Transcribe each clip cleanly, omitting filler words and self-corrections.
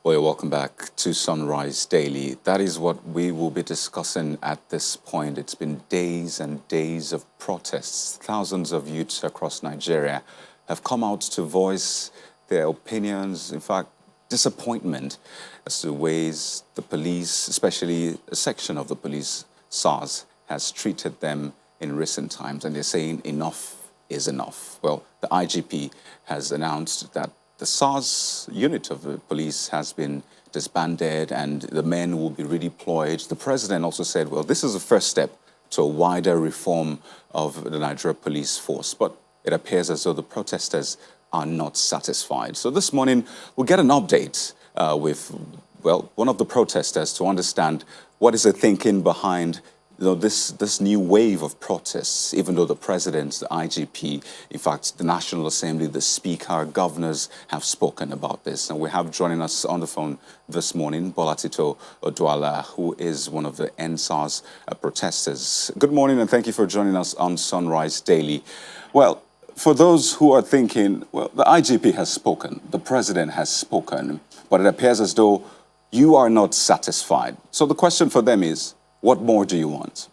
Well, welcome back to Sunrise Daily. That is what we will be discussing at this point. It's been days and days of protests. Thousands of youths across Nigeria have come out to voice their opinions, in fact, disappointment as to ways the police, especially a section of the police, SARS, has treated them in recent times. And they're saying enough is enough. Well, the IGP has announced that the SARS unit of the police has been disbanded and the men will be redeployed. The president also said, well, this is the first step to a wider reform of the Nigeria police force. But it appears as though the protesters are not satisfied. So this morning, we'll get an update with, well, one of the protesters to understand what is the thinking behind this new wave of protests, even though the president, the IGP, in fact, the National Assembly, the Speaker, governors have spoken about this. And we have joining us on the phone this morning, Bolatito Odwala, who is one of the EndSARS protesters. Good morning, and thank you for joining us on Sunrise Daily. Well, for those who are thinking, well, the IGP has spoken, the president has spoken, but it appears as though you are not satisfied. So the question for them is, what more do you want?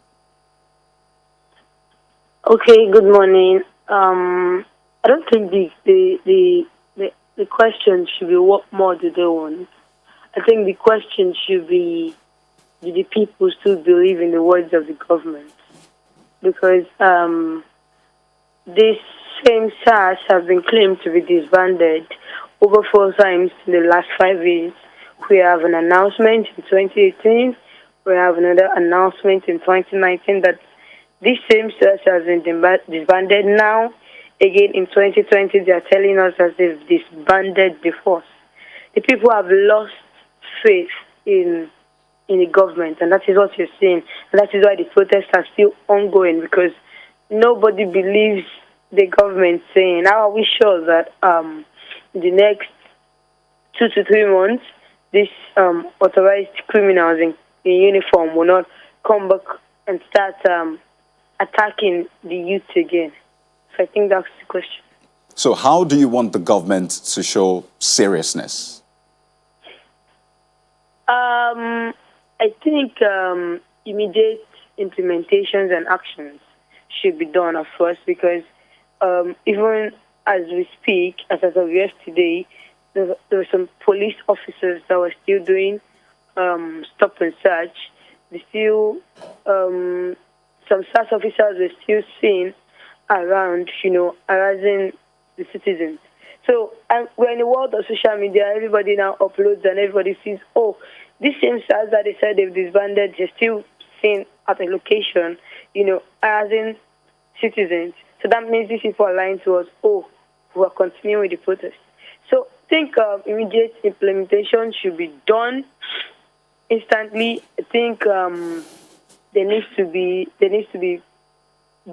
Okay, good morning. I don't think the question should be what more do they want. I think the question should be, do the people still believe in the words of the government? Because this same SARS has been claimed to be disbanded over 4 times in the last 5 years. We have an announcement in 2018. We have another announcement in 2019 that this same SARS has been disbanded now. Again, in 2020, they are telling us that they've disbanded the force. The people have lost faith in the government, and that is what you're seeing. And that is why the protests are still ongoing, because nobody believes the government saying, how are we sure that in the next 2 to 3 months, these authorized criminals in uniform will not come back and start attacking the youth again? So I think that's the question. So how do you want the government to show seriousness? I think immediate implementations and actions should be done at first, because even as we speak, as of yesterday, there were some police officers that were still doing stop and search. Some SARS officers were still seen around, harassing the citizens. So we're in the world of social media. Everybody now uploads and everybody sees, oh, this same SARS that they said they've disbanded, they're still seen at a location, harassing citizens. So that means these people are lying to us, oh, we're continuing with the protest. So I think immediate implementation should be done instantly. I think there needs to be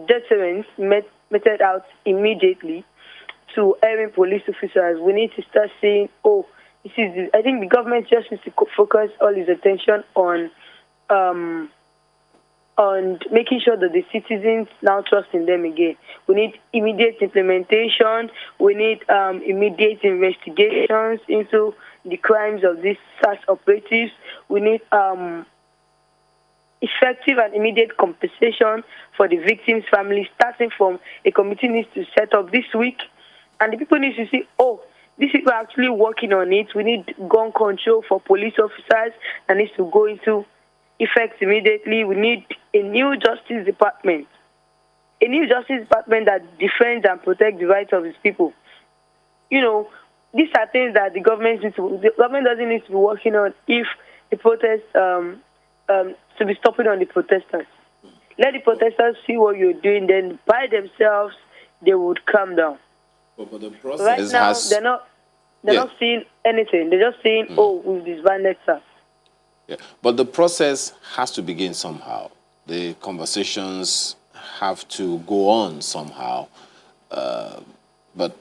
deterrence meted out immediately to every police officers. We need to start saying, oh, I think the government just needs to focus all its attention on making sure that the citizens now trust in them again. We need immediate implementation. We need immediate investigations into the crimes of these SARS operatives. We need effective and immediate compensation for the victims' families, starting from a committee needs to set up this week. And the people need to see, oh, these people are actually working on it. We need gun control for police officers that needs to go into effect immediately. We need a new justice department. A new justice department that defends and protects the rights of its people. These are things that the government doesn't need to be working on if the protests to be stopping on the protesters. Let the protesters see what you're doing, then by themselves they would calm down. But the process right now they're not seeing anything. They're just saying, oh, we've disbanded SARS. Yeah. But the process has to begin somehow. The conversations have to go on somehow. But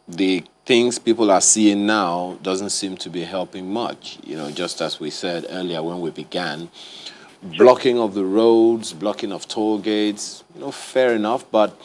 the things people are seeing now doesn't seem to be helping much. Just as we said earlier when we began, blocking of the roads, blocking of toll gates, fair enough. But,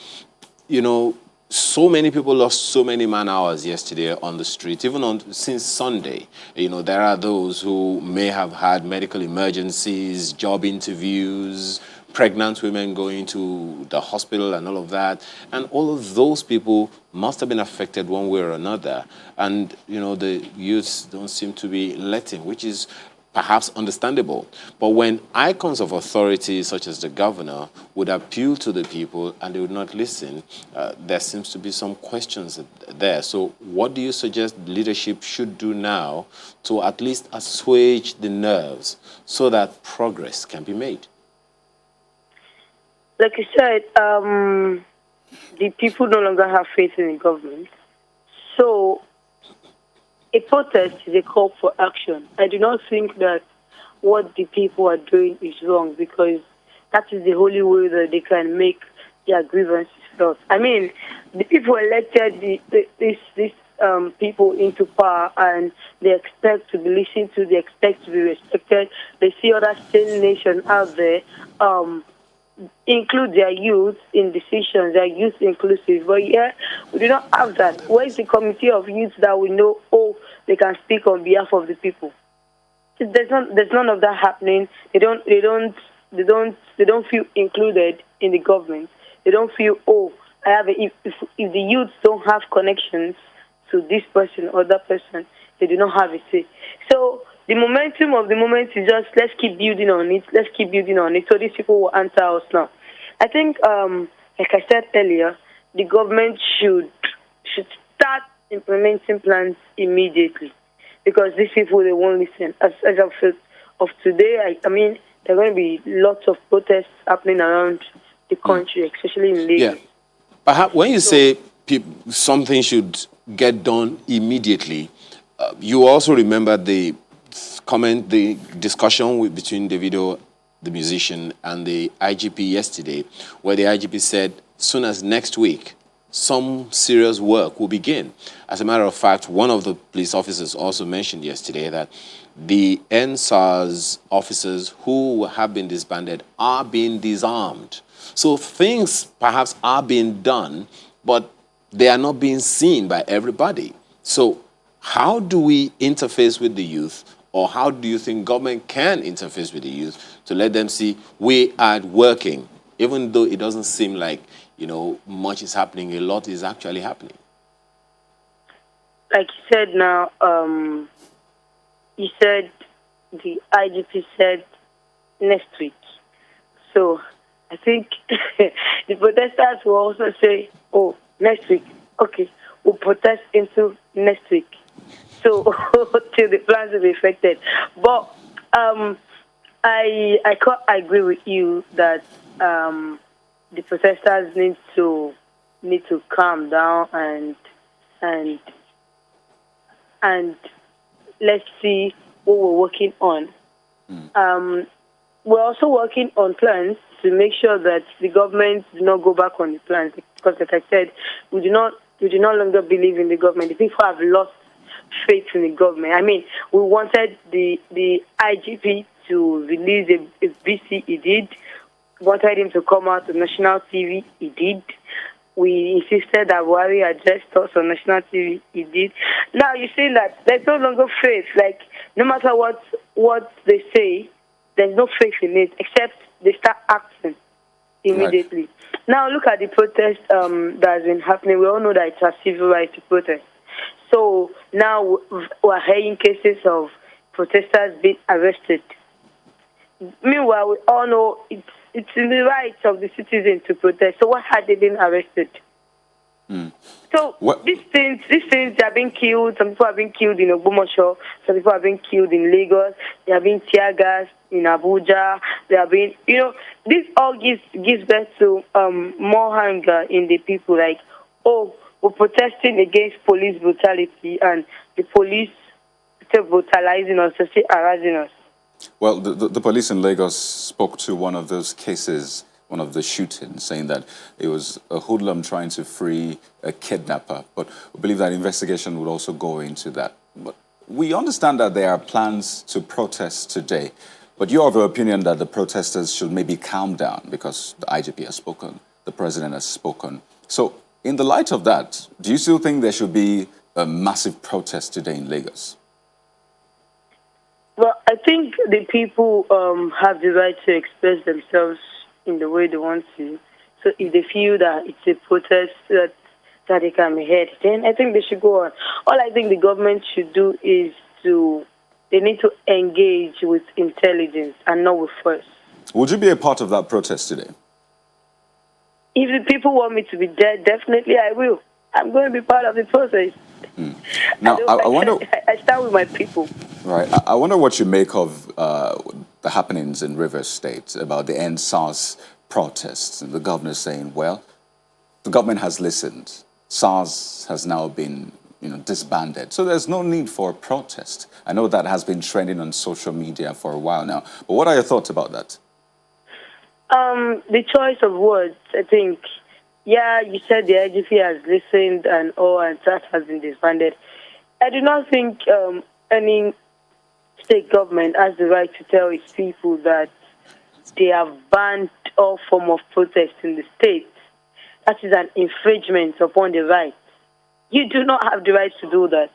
so many people lost so many man-hours yesterday on the street, even since Sunday. You know, there are those who may have had medical emergencies, job interviews, pregnant women going to the hospital and all of that. And all of those people must have been affected one way or another. And, you know, the youths don't seem to be letting, which is perhaps understandable. But when icons of authority, such as the governor, would appeal to the people and they would not listen, there seems to be some questions there. So what do you suggest leadership should do now to at least assuage the nerves so that progress can be made? Like you said, the people no longer have faith in the government. So a protest is a call for action. I do not think that what the people are doing is wrong, because that is the only way that they can make their grievances felt. I mean, the people elected these people into power, and they expect to be listened to, they expect to be respected. They see other state nations out there include their youth in decisions, their youth inclusive. But yeah, we do not have that. Where is the committee of youth that we know, oh, they can speak on behalf of the people? There's none of that happening. They don't feel included in the government. They don't feel, oh, if the youth don't have connections to this person or that person, they do not have a say. So the momentum of the moment is just, let's keep building on it. Let's keep building on it. So these people will answer us now. I think, like I said earlier, the government should start implementing plans immediately, because these people, they won't listen. As of today, I mean, there are going to be lots of protests happening around the country, especially in Lagos. Yeah. Perhaps when you say something should get done immediately, you also remember the discussion between Davido, the musician, and the IGP yesterday, where the IGP said, soon as next week, some serious work will begin. As a matter of fact, one of the police officers also mentioned yesterday that the EndSARS officers who have been disbanded are being disarmed. So things perhaps are being done, but they are not being seen by everybody. So how do we interface with the youth, or how do you think government can interface with the youth to let them see we are working, even though it doesn't seem like, you know, much is happening, a lot is actually happening? Like you said now, you said the IGP said next week. So I think the protesters will also say, oh, next week. Okay, we'll protest into next week. So till the plans will be affected. But I agree with you that the protesters need to calm down and let's see what we're working on. We're also working on plans to make sure that the government do not go back on the plans, because, like I said, we do not longer believe in the government. The people have lost faith in the government. I mean, we wanted the IGP to release a VC, he did. We wanted him to come out on national TV, he did. We insisted that Buhari addressed us on national TV, he did. Now you're saying that there's no longer faith. Like, no matter what they say, there's no faith in it, except they start acting immediately. Right. Now look at the protest that has been happening. We all know that it's a civil right to protest. So now we're hearing cases of protesters being arrested. Meanwhile, we all know it's in the rights of the citizens to protest. So why had they been arrested? So these things they are being killed. Some people are being killed in Ogbomoso. Some people are being killed in Lagos. They are being tear gassed in Abuja. They are being, this all gives birth to more anger in the people. Like, oh, we're protesting against police brutality, and the police brutalizing us, harassing us. Well, the police in Lagos spoke to one of those cases, one of the shootings, saying that it was a hoodlum trying to free a kidnapper. But we believe that investigation would also go into that. But we understand that there are plans to protest today. But you're of the opinion that the protesters should maybe calm down, because the IGP has spoken, the president has spoken. So in the light of that, do you still think there should be a massive protest today in Lagos? Well, I think the people have the right to express themselves in the way they want to. So if they feel that it's a protest that they can be heard, then I think they should go on. All I think the government should do is they need to engage with intelligence and not with force. Would you be a part of that protest today? If the people want me to be there, definitely I will. I'm going to be part of the process. Now, I wonder... I start with my people. Right. I wonder what you make of the happenings in Rivers State about the EndSARS protests, and the governor saying, well, the government has listened. SARS has now been disbanded. So there's no need for a protest. I know that has been trending on social media for a while now. But what are your thoughts about that? The choice of words, I think, yeah, you said the IGP has listened and SARS has been disbanded. I do not think any state government has the right to tell its people that they have banned all form of protest in the state. That is an infringement upon the right. You do not have the right to do that.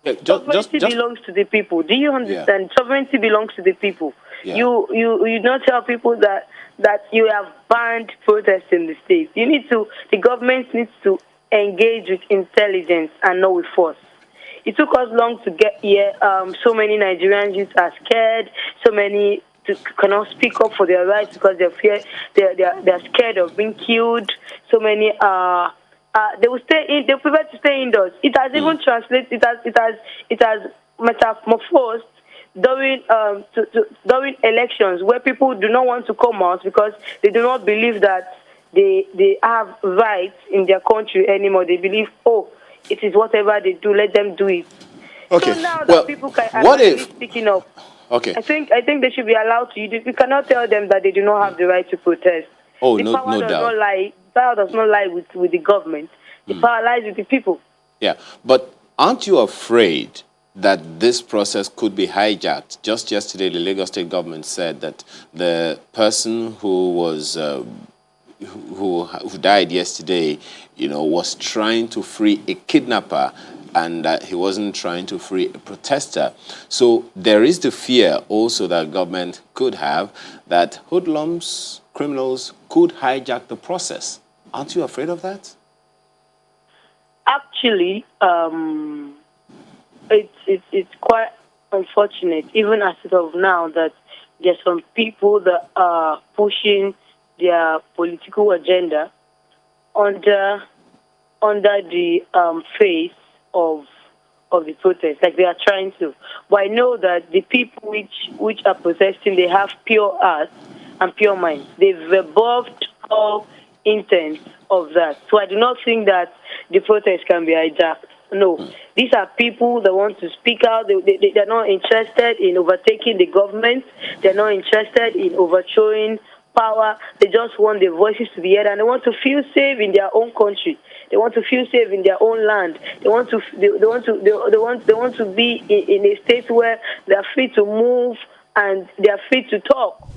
Yeah, Sovereignty belongs to the people. Do you understand? Yeah. Sovereignty belongs to the people. Yeah. You don't tell people that you have banned protests in the state. The government needs to engage with intelligence and not with force. It took us long to get here. So many Nigerian youths are scared. So many cannot speak up for their rights because they're scared of being killed. So many they will stay in. They prefer to stay indoors. It has even translated. It has metamorphosed during elections where people do not want to come out because they do not believe that they have rights in their country anymore. They believe, it is whatever they do, let them do it. Okay. So now that people are speaking up, okay, I think they should be allowed to. You cannot tell them that they do not have the right to protest. Oh, the no doubt. Power does not lie with the government. The power lies with the people. Yeah, but aren't you afraid that this process could be hijacked? Just yesterday, the Lagos State government said that the person who was who died yesterday, was trying to free a kidnapper, and that he wasn't trying to free a protester. So there is the fear also that government could have that hoodlums, criminals could hijack the process. Aren't you afraid of that? Actually, it's quite unfortunate, even as of now, that there's some people that are pushing their political agenda under the face of the protest, like they are trying to. But I know that the people which are protesting, they have pure hearts and pure minds. They've absorbed all intent of that. So I do not think that the protest can be hijacked. No. These are people that want to speak out. They're not interested in overtaking the government. They're not interested in overthrowing power. They just want their voices to be heard, and they want to feel safe in their own country. They want to feel safe in their own land. They want to be in a state where they are free to move and they are free to talk.